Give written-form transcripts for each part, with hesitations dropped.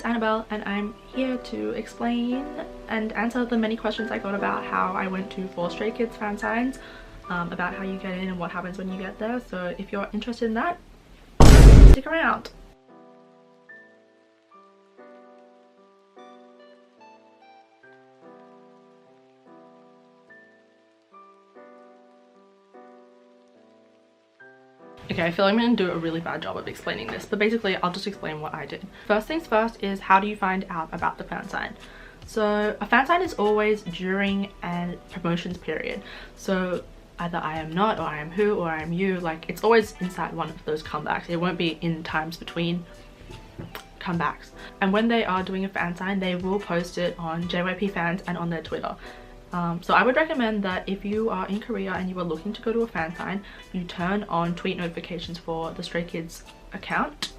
it's Annabelle, and I'm here to explain and answer the many questions I got about how I went to 4 Stray Kids fan signs, about how you get in and what happens when you get there. So if you're interested in that, stick around. Okay, I feel like I'm going to do a really bad job of explaining this, but basically I'll just explain what I did. First things first is, how do you find out about the fan sign? So a fan sign is always during a promotions period. So either I am not, or I am who, or I am you, like it's always inside one of those comebacks. It won't be in times between comebacks. And when they are doing a fan sign, they will post it on JYP fans and on their Twitter. So I would recommend that if you are in Korea and you are looking to go to a fan sign, you turn on tweet notifications for the Stray Kids account.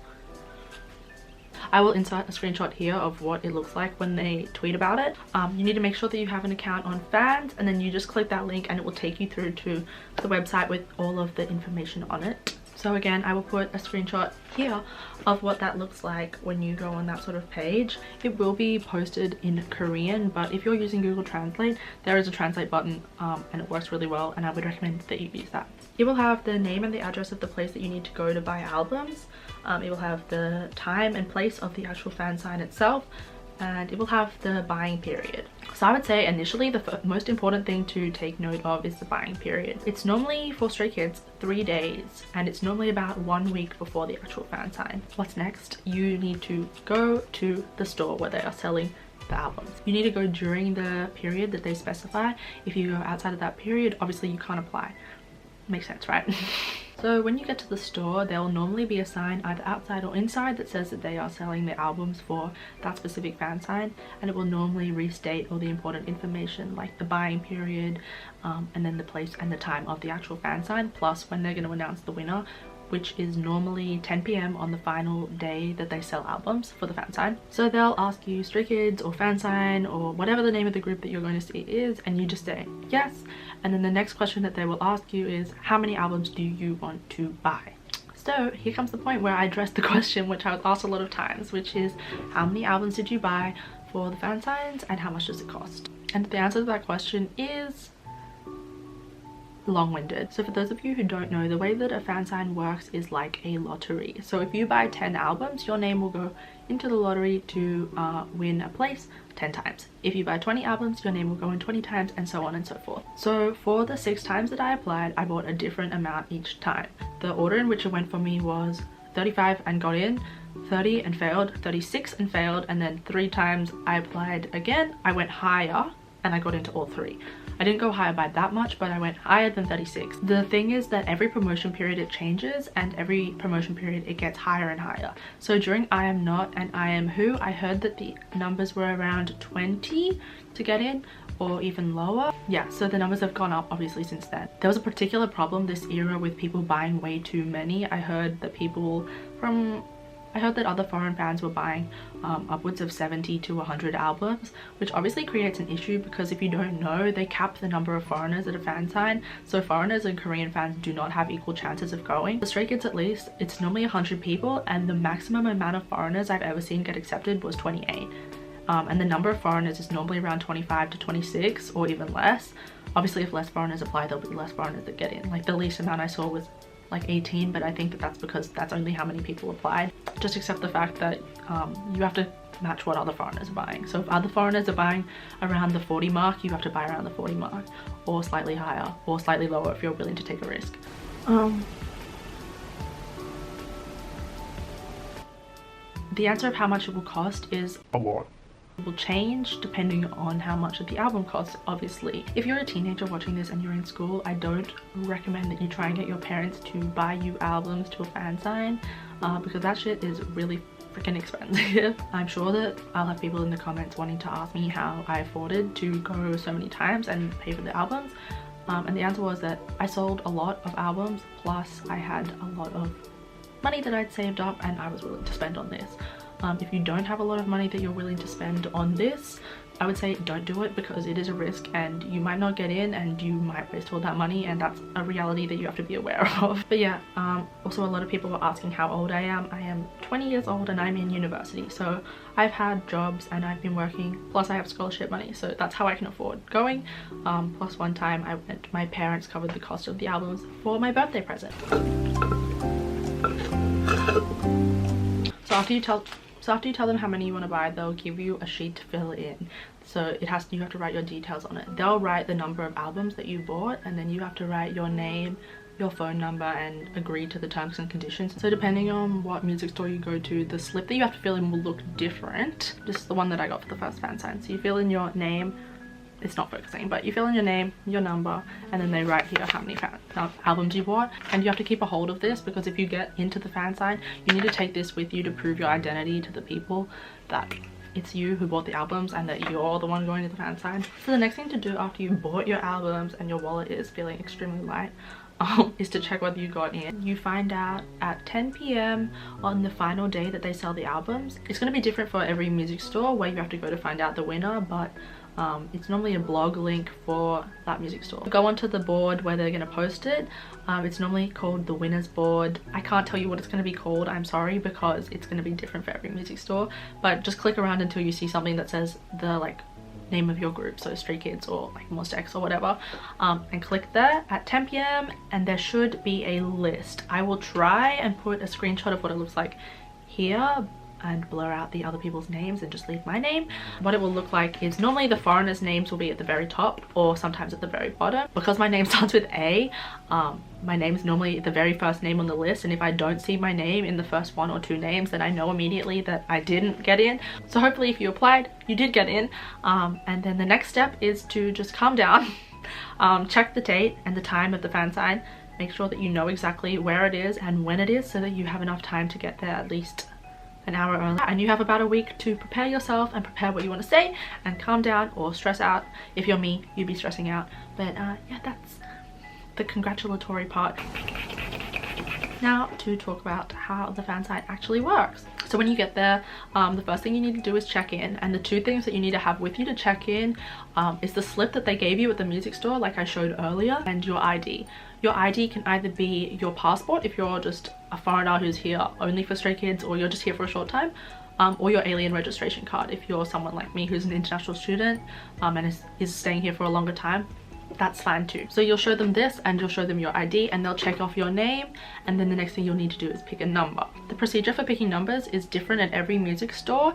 I will insert a screenshot here of what it looks like when they tweet about it. You need to make sure that you have an account on fans, and then you just click that link and it will take you through to the website with all of the information on it. So again, I will put a screenshot here of what that looks like when you go on that sort of page. It will be posted in Korean, but if you're using Google Translate, there is a translate button and it works really well, and I would recommend that you use that. It will have the name and the address of the place that you need to go to buy albums. It will have the time and place of the actual fan sign itself, and it will have the buying period. So I would say initially the most important thing to take note of is the buying period. It's normally for Stray Kids 3 days, and it's normally about 1 week before the actual fan sign. What's next? You need to go to the store where they are selling the albums. You need to go during the period that they specify. If you go outside of that period, obviously you can't apply. Makes sense, right? So when you get to the store, there will normally be a sign either outside or inside that says that they are selling the albums for that specific fan sign, and it will normally restate all the important information like the buying period, and then the place and the time of the actual fan sign, plus when they're going to announce the winner, which is normally 10 PM on the final day that they sell albums for the fan sign. So they'll ask you Stray Kids or fan sign or whatever the name of the group that you're going to see is, and you just say yes. And then the next question that they will ask you is, how many albums do you want to buy? So here comes the point where I address the question which I was asked a lot of times, which is, how many albums did you buy for the fan signs and how much does it cost? And the answer to that question is long-winded. So for those of you who don't know, the way that a fan sign works is like a lottery. So if you buy 10 albums, your name will go into the lottery to win a place 10 times. If you buy 20 albums, your name will go in 20 times, and so on and so forth. So for the 6 times that I applied, I bought a different amount each time. The order in which it went for me was 35 and got in, 30 and failed, 36 and failed, and then 3 times I applied again, I went higher and I got into all 3. I didn't go higher by that much, but I went higher than 36. The thing is that every promotion period it changes, and every promotion period it gets higher and higher. So during I Am Not and I Am Who, I heard that the numbers were around 20 to get in, or even lower. Yeah, so the numbers have gone up obviously since then. There was a particular problem this era with people buying way too many. I heard that other foreign fans were buying upwards of 70 to 100 albums, which obviously creates an issue because if you don't know, they cap the number of foreigners at a fan sign. So foreigners and Korean fans do not have equal chances of going. The Stray Kids, at least, it's normally 100 people, and the maximum amount of foreigners I've ever seen get accepted was 28. And the number of foreigners is normally around 25 to 26 or even less. Obviously if less foreigners apply, there'll be less foreigners that get in. Like the least amount I saw was like 18, but I think that that's because that's only how many people applied. Just accept the fact that you have to match what other foreigners are buying. So if other foreigners are buying around the 40 mark, you have to buy around the 40 mark, or slightly higher, or slightly lower if you're willing to take a risk. The answer of how much it will cost is a lot. It will change depending on how much of the album costs, obviously. If you're a teenager watching this and you're in school, I don't recommend that you try and get your parents to buy you albums to a fan sign, because that shit is really freaking expensive. I'm sure that I'll have people in the comments wanting to ask me how I afforded to go so many times and pay for the albums, and the answer was that I sold a lot of albums, plus I had a lot of money that I'd saved up and I was willing to spend on this. If you don't have a lot of money that you're willing to spend on this, I would say don't do it because it is a risk and you might not get in and you might waste all that money, and that's a reality that you have to be aware of. But yeah, also a lot of people were asking how old I am. I am 20 years old and I'm in university, so I've had jobs and I've been working, plus I have scholarship money, so that's how I can afford going. Plus one time I went, my parents covered the cost of the albums for my birthday present. So after you tell them how many you want to buy, they'll give you a sheet to fill in. So you have to write your details on it. They'll write the number of albums that you bought, and then you have to write your name, your phone number, and agree to the terms and conditions. So depending on what music store you go to, the slip that you have to fill in will look different. This is the one that I got for the first fan sign. So you fill in your name, it's not focusing, but you fill in your name, your number, and then they write here how many albums you bought. And you have to keep a hold of this, because if you get into the fan sign, you need to take this with you to prove your identity to the people that it's you who bought the albums and that you're the one going to the fan sign. So the next thing to do after you bought your albums and your wallet is feeling extremely light is to check whether you got in. You find out at 10 p.m. on the final day that they sell the albums. It's going to be different for every music store where you have to go to find out the winner, but it's normally a blog link for that music store. Go onto the board where they're going to post it. It's normally called the winners board. I can't tell you what it's going to be called, I'm sorry, because it's going to be different for every music store, but just click around until you see something that says the like name of your group, so Stray Kids or like Monster X or whatever, and click there at 10 p.m. and there should be a list. I will try and put a screenshot of what it looks like here and blur out the other people's names and just leave my name. What it will look like is normally the foreigners' names will be at the very top or sometimes at the very bottom. Because my name starts with A, my name is normally the very first name on the list, and if I don't see my name in the first 1 or 2 names, then I know immediately that I didn't get in. So hopefully if you applied, you did get in. And then the next step is to just calm down, check the date and the time of the fan sign, make sure that you know exactly where it is and when it is so that you have enough time to get there at least an hour early, and you have about a week to prepare yourself and prepare what you want to say and calm down or stress out. If you're me, you'd be stressing out. But yeah, that's the congratulatory part. Now to talk about how the fan sign actually works. So when you get there, the first thing you need to do is check in, and the 2 things that you need to have with you to check in is the slip that they gave you at the music store like I showed earlier, and your ID. Your ID can either be your passport if you're just a foreigner who's here only for Stray Kids, or you're just here for a short time, or your alien registration card if you're someone like me who's an international student and is staying here for a longer time. That's fine too. So you'll show them this and you'll show them your ID, and they'll check off your name, and then the next thing you'll need to do is pick a number. The procedure for picking numbers is different at every music store.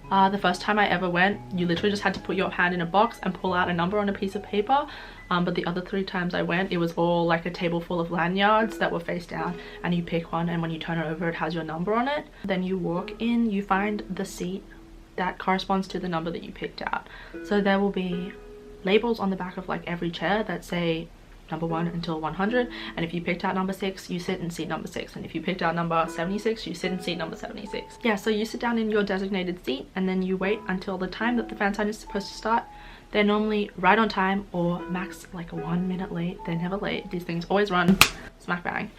The first time I ever went, you literally just had to put your hand in a box and pull out a number on a piece of paper. But the other 3 times I went, it was all like a table full of lanyards that were face down, and you pick one, and when you turn it over, it has your number on it. Then you walk in, you find the seat that corresponds to the number that you picked out. So there will be labels on the back of like every chair that say number 1 until 100, and if you picked out number 6, you sit in seat number 6, and if you picked out number 76, you sit in seat number 76. Yeah, so you sit down in your designated seat and then you wait until the time that the fan sign is supposed to start. They're normally right on time or max like 1 minute late. They're never late. These things always run smack bang.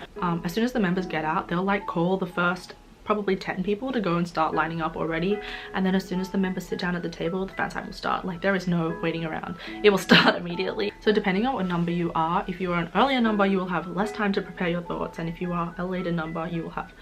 As soon as the members get out, they'll like call the first probably 10 people to go and start lining up already, and then as soon as the members sit down at the table, the fan sign will start. Like, there is no waiting around, it will start immediately. So depending on what number you are, if you are an earlier number, you will have less time to prepare your thoughts, and if you are a later number, you will have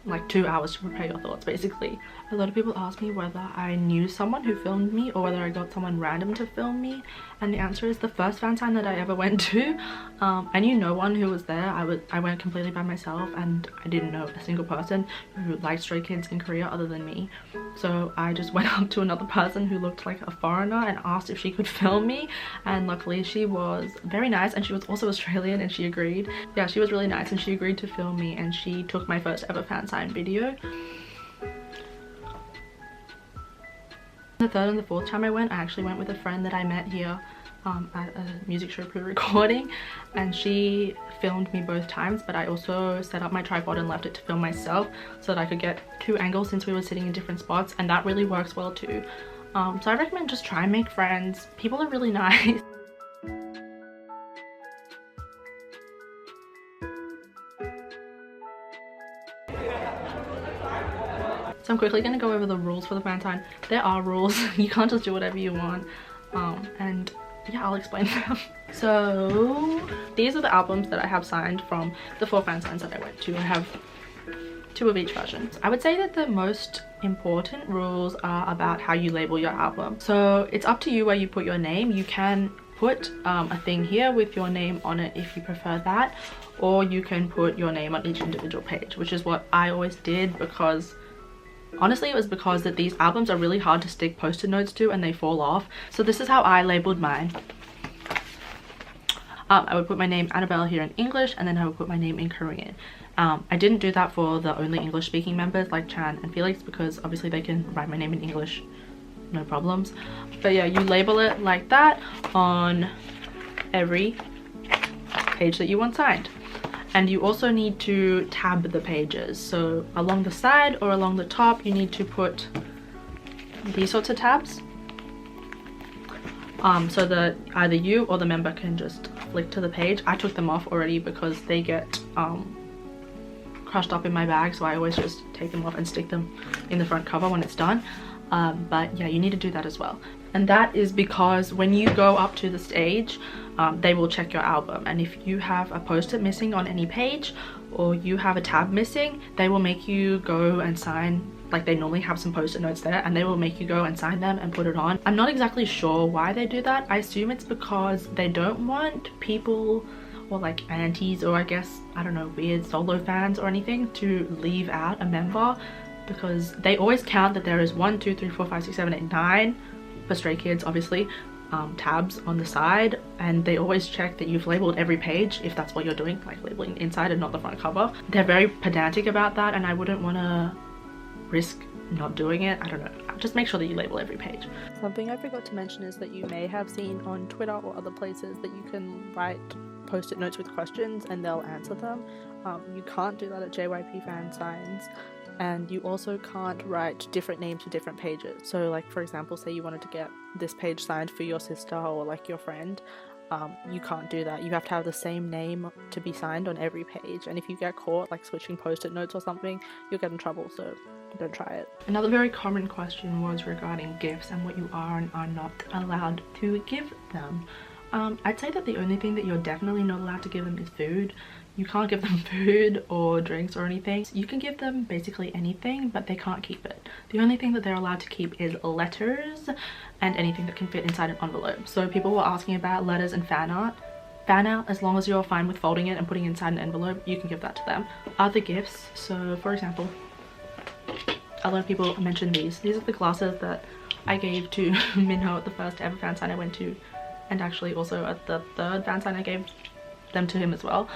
like 2 hours to prepare your thoughts basically. A lot of people ask me whether I knew someone who filmed me or whether I got someone random to film me, and the answer is the first fan sign that I ever went to, I knew no one who was there. I went completely by myself, and I didn't know a single person who liked Stray Kids in Korea other than me. So I just went up to another person who looked like a foreigner and asked if she could film me, and luckily she was very nice, and she was also Australian, and she agreed. Yeah, she was really nice and she agreed to film me, and she took my first ever fan sign video. The 3rd and the 4th time I went, I actually went with a friend that I met here at a music show pre-recording, and she filmed me both times, but I also set up my tripod and left it to film myself so that I could get 2 angles since we were sitting in different spots, and that really works well too. So I recommend just try and make friends. People are really nice. So I'm quickly going to go over the rules for the fan sign. There are rules. You can't just do whatever you want. And yeah, I'll explain them. So these are the albums that I have signed from the 4 fan signs that I went to. I have 2 of each version. I would say that the most important rules are about how you label your album. So it's up to you where you put your name. You can put a thing here with your name on it if you prefer that, or you can put your name on each individual page, which is what I always did, because honestly it was because that these albums are really hard to stick post-it notes to and they fall off. So this is how I labeled mine. I would put my name Annabelle here in English, and then I would put my name in Korean. I didn't do that for the only English speaking members like Chan and Felix, because obviously they can write my name in English, no problems. But yeah, you label it like that on every page that you want signed. And you also need to tab the pages. So along the side or along the top, you need to put these sorts of tabs. So that either you or the member can just flick to the page. I took them off already because they get crushed up in my bag, so I always just take them off and stick them in the front cover when it's done. But yeah, you need to do that as well. And that is because when you go up to the stage, they will check your album, and if you have a post-it missing on any page or you have a tab missing, they will make you go and sign. Like, they normally have some post-it notes there, and they will make you go and sign them and put it on. I'm not exactly sure why they do that. I assume it's because they don't want people, or like aunties, or I guess, I don't know, weird solo fans or anything, to leave out a member, because they always count that there is 1, 2, 3, 4, 5, 6, 7, 8, 9 for Stray Kids, obviously, tabs on the side, and they always check that you've labeled every page if that's what you're doing, like labeling inside and not the front cover. They're very pedantic about that, and I wouldn't want to risk not doing it. I don't know, just make sure that you label every page. Something I forgot to mention is that you may have seen on Twitter or other places that you can write post-it notes with questions and they'll answer them. You can't do that at JYP fan signs, and you also can't write different names for different pages. So like, for example, say you wanted to get this page signed for your sister or like your friend, you can't do that. You have to have the same name to be signed on every page, and if you get caught like switching post-it notes or something, you'll get in trouble, so don't try it. Another very common question was regarding gifts and what you are and are not allowed to give them. I'd say that the only thing that you're definitely not allowed to give them is food. You can't give them food or drinks or anything. You can give them basically anything, but they can't keep it. The only thing that they're allowed to keep is letters and anything that can fit inside an envelope. So people were asking about letters and fan art. Fan art, as long as you're fine with folding it and putting it inside an envelope, you can give that to them. Other gifts, so for example, a lot of people mentioned these. These are the glasses that I gave to Minho at the first ever fan sign I went to, and actually also at the 3rd fan sign I gave them to him as well.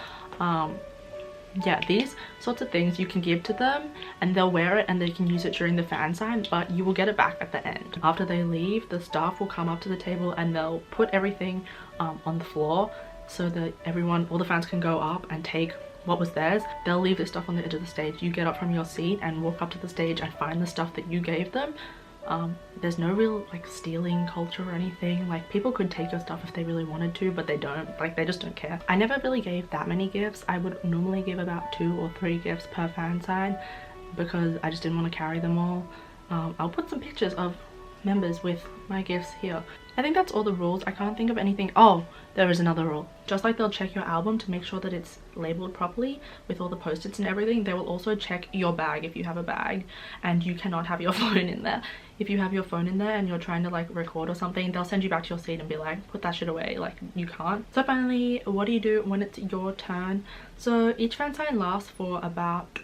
Yeah, these sorts of things you can give to them and they'll wear it and they can use it during the fan sign, but you will get it back at the end. After they leave, the staff will come up to the table and they'll put everything on the floor so that all the fans can go up and take what was theirs. They'll leave this stuff on the edge of the stage. You get up from your seat and walk up to the stage and find the stuff that you gave them. There's no real like stealing culture or anything. Like, people could take your stuff if they really wanted to, but they don't. Like, they just don't care. I never really gave that many gifts. I would normally give about 2 or 3 gifts per fan sign because I just didn't want to carry them all. I'll put some pictures of members with my gifts here. I think that's all the rules. I can't think of anything. Oh, there is another rule. Just like they'll check your album to make sure that it's labeled properly with all the post-its and everything, they will also check your bag if you have a bag, and you cannot have your phone in there. If you have your phone in there and you're trying to like record or something, they'll send you back to your seat and be like, put that shit away, like you can't. So finally, what do you do when it's your turn? So each fan sign lasts for about,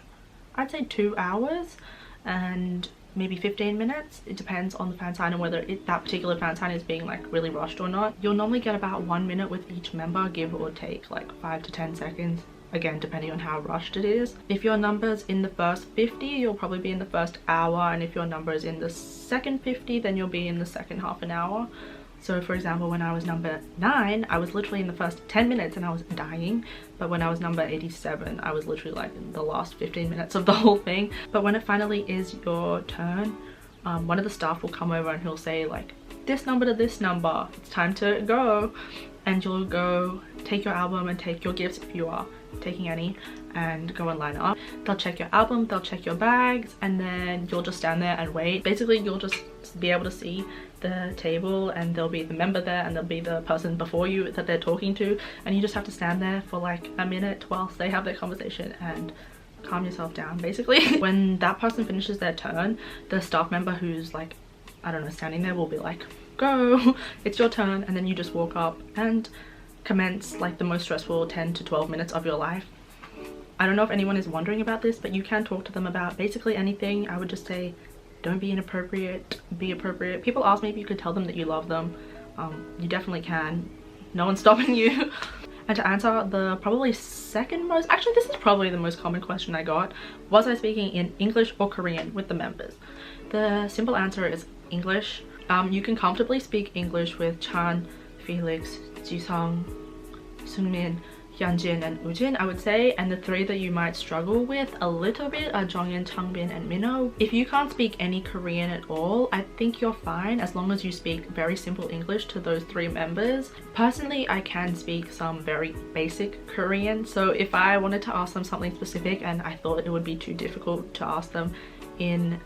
I'd say 2 hours and maybe 15 minutes. It depends on the fan sign and whether that particular fan sign is being like really rushed or not. You'll normally get about 1 minute with each member, give or take like 5 to 10 seconds, again depending on how rushed it is. If your number's in the first 50, you'll probably be in the first hour, and if your number is in the second 50, then you'll be in the second half an hour. So for example, when I was number 9, I was literally in the first 10 minutes and I was dying. But when I was number 87, I was literally like in the last 15 minutes of the whole thing. But when it finally is your turn, one of the staff will come over and he'll say like, this number to this number, it's time to go. and you'll go take your album and take your gifts if you are taking any, and go and line up. They'll check your album, they'll check your bags, and then you'll just stand there and wait. Basically you'll just be able to see the table, and there'll be the member there and there'll be the person before you that they're talking to, and you just have to stand there for like a minute whilst they have their conversation and calm yourself down basically. When that person finishes their turn, the staff member who's like, I don't know, standing there will be like, go, it's your turn, and then you just walk up and commence like the most stressful 10 to 12 minutes of your life. I don't know if anyone is wondering about this, but you can talk to them about basically anything. I would just say don't be inappropriate, be appropriate. People ask me if you could tell them that you love them. You definitely can, no one's stopping you. And to answer the probably second most, actually this is probably the most common question I got, was I speaking in English or Korean with the members? The simple answer is English. You can comfortably speak English with Chan, Felix, Jisung, Sungmin, Hyunjin and Ujin, I would say, and the three that you might struggle with a little bit are Jongin, Changbin and Minho. If you can't speak any Korean at all, I think you're fine as long as you speak very simple English to those three members. Personally, I can speak some very basic Korean, so if I wanted to ask them something specific and I thought it would be too difficult to ask them in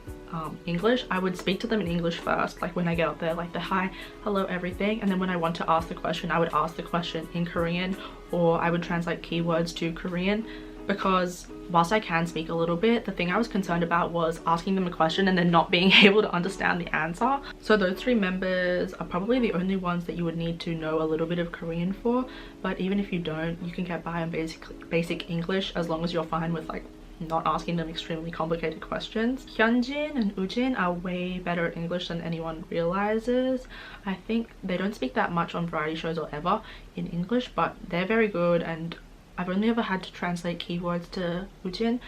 English, I would speak to them in English first, like when I get up there, like the hi, hello, everything, and then when I want to ask the question, I would ask the question in Korean, or I would translate keywords to Korean, because whilst I can speak a little bit, the thing I was concerned about was asking them a question and then not being able to understand the answer. So those three members are probably the only ones that you would need to know a little bit of Korean for, but even if you don't, you can get by on basic English as long as you're fine with like not asking them extremely complicated questions. Hyunjin and Ujin are way better at English than anyone realizes. I think they don't speak that much on variety shows or ever in English, but they're very good, and I've only ever had to translate keywords to Ujin.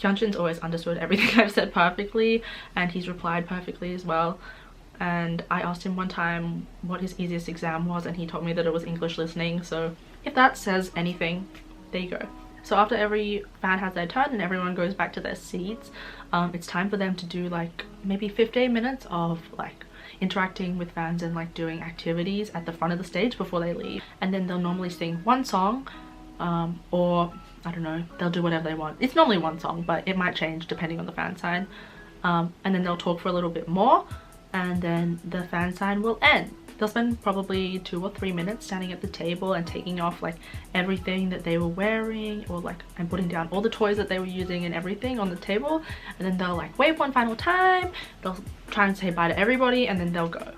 Hyunjin's always understood everything I've said perfectly, and he's replied perfectly as well. And I asked him one time what his easiest exam was, and he told me that it was English listening, so if that says anything, there you go. So after every fan has their turn and everyone goes back to their seats, it's time for them to do like maybe 15 minutes of like interacting with fans and like doing activities at the front of the stage before they leave. And then they'll normally sing one song, or I don't know, they'll do whatever they want. It's normally one song, but it might change depending on the fan sign. And then they'll talk for a little bit more, and then the fan sign will end. They'll spend probably 2 or 3 minutes standing at the table and taking off like everything that they were wearing, or like, and putting down all the toys that they were using and everything on the table, and then they'll like wave one final time, they'll try and say bye to everybody, and then they'll go.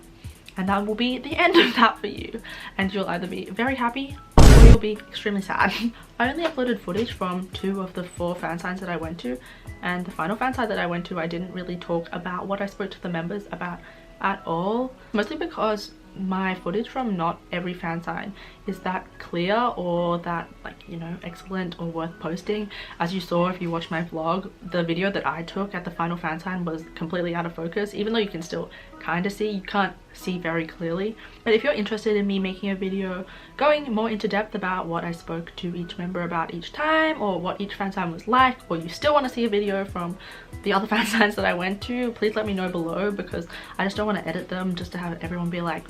And that will be the end of that for you, and you'll either be very happy or you'll be extremely sad. I only uploaded footage from 2 of the 4 fan signs that I went to, and the final fan sign that I went to, I didn't really talk about what I spoke to the members about at all, mostly because my footage from not every fan sign is that clear or that, like, you know, excellent or worth posting. As you saw if you watched my vlog, the video that I took at the final fan sign was completely out of focus, even though you can still kind of see, you can't see very clearly. But if you're interested in me making a video going more into depth about what I spoke to each member about each time, or what each fan sign was like, or you still want to see a video from the other fan signs that I went to, please let me know below, because I just don't want to edit them just to have everyone be like,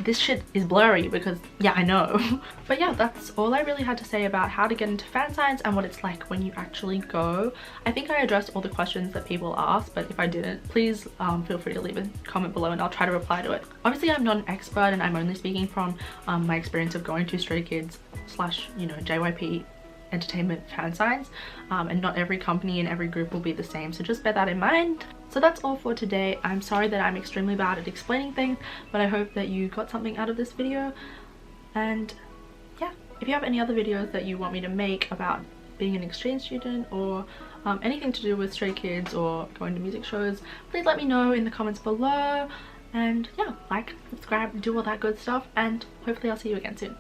this shit is blurry, because yeah, I know. But yeah, that's all I really had to say about how to get into fan signs and what it's like when you actually go. I think I addressed all the questions that people asked, but if I didn't, please feel free to leave a comment below and I'll try to reply to it. Obviously I'm not an expert, and I'm only speaking from my experience of going to Stray Kids / you know, JYP entertainment fan signs, and not every company and every group will be the same, so just bear that in mind. So that's all for today. I'm sorry that I'm extremely bad at explaining things, but I hope that you got something out of this video. And yeah, if you have any other videos that you want me to make about being an exchange student, or anything to do with Stray Kids or going to music shows, please let me know in the comments below. And yeah, like, subscribe, do all that good stuff, and hopefully I'll see you again soon.